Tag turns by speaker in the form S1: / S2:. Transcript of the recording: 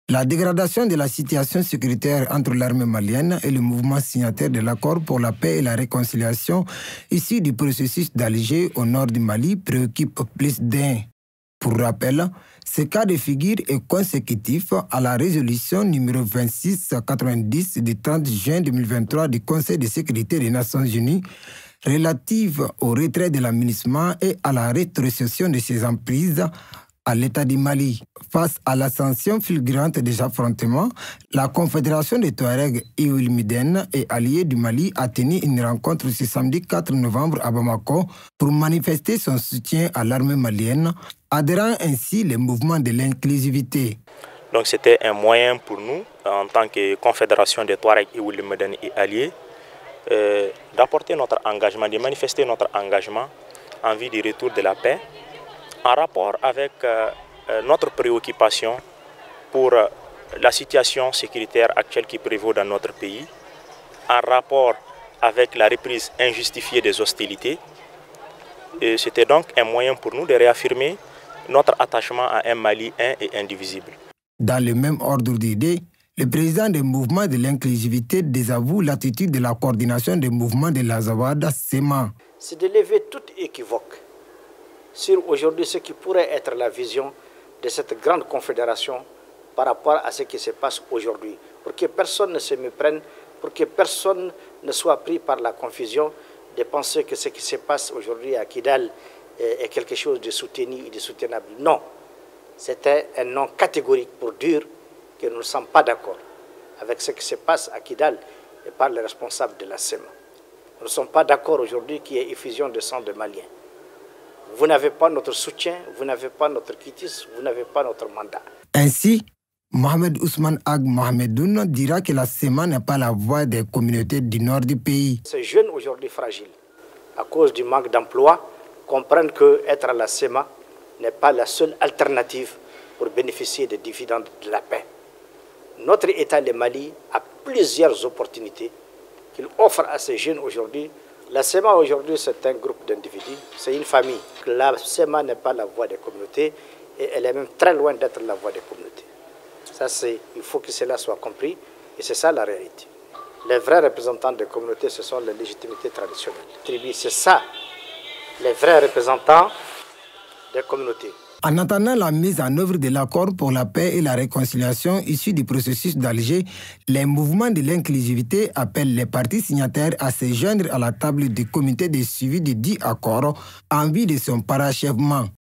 S1: La dégradation de la situation sécuritaire entre l'armée malienne et le mouvement signataire de l'accord pour la paix et la réconciliation issu du processus d'Alger au nord du Mali préoccupe plus d'un. Pour rappel, ce cas de figure est consécutif à la résolution numéro 2690 du 30 juin 2023 du Conseil de sécurité des Nations Unies relative au retrait de l'amunissement et à la rétrocession de ses emprises à l'État du Mali. Face à l'ascension fulgurante des affrontements, la Confédération des Touaregs Iwilmiden et alliés du Mali a tenu une rencontre ce samedi 4 novembre à Bamako pour manifester son soutien à l'armée malienne, adhérant ainsi les mouvements de l'inclusivité.
S2: Donc c'était un moyen pour nous, en tant que Confédération des Touaregs Iwilmiden et alliés, d'apporter notre engagement, de manifester notre engagement en vue du retour de la paix, en rapport avec notre préoccupation pour la situation sécuritaire actuelle qui prévaut dans notre pays, en rapport avec la reprise injustifiée des hostilités. C'était donc un moyen pour nous de réaffirmer notre attachement à un Mali un et indivisible.
S1: Dans le même ordre d'idées, le président des mouvements de l'inclusivité désavoue l'attitude de la coordination des mouvements de l'Azawad, SEMA.
S3: C'est de lever toute équivoque sur aujourd'hui ce qui pourrait être la vision de cette grande confédération par rapport à ce qui se passe aujourd'hui. Pour que personne ne se méprenne, pour que personne ne soit pris par la confusion de penser que ce qui se passe aujourd'hui à Kidal est quelque chose de soutenu et de soutenable. Non, c'était un non catégorique pour dire que nous ne sommes pas d'accord avec ce qui se passe à Kidal et par les responsables de la SEMA. Nous ne sommes pas d'accord aujourd'hui qu'il y ait effusion de sang de Maliens. Vous n'avez pas notre soutien, vous n'avez pas notre quitus, vous n'avez pas notre mandat.
S1: Ainsi, Mohamed Ousmane Ag Mohamedoun dira que la SEMA n'est pas la voix des communautés du nord du pays.
S3: Ces jeunes aujourd'hui fragiles, à cause du manque d'emploi, comprennent qu'être à la SEMA n'est pas la seule alternative pour bénéficier des dividendes de la paix. Notre État, le Mali, a plusieurs opportunités qu'il offre à ces jeunes aujourd'hui. La SEMA aujourd'hui, c'est un groupe d'individus, c'est une famille. La SEMA n'est pas la voix des communautés et elle est même très loin d'être la voix des communautés. Il faut que cela soit compris et c'est ça la réalité. Les vrais représentants des communautés, ce sont les légitimités traditionnelles. C'est ça, les vrais représentants des communautés.
S1: En attendant la mise en œuvre de l'accord pour la paix et la réconciliation issu du processus d'Alger, les mouvements de l'inclusivité appellent les partis signataires à se joindre à la table du comité de suivi du dit accord en vue de son parachèvement.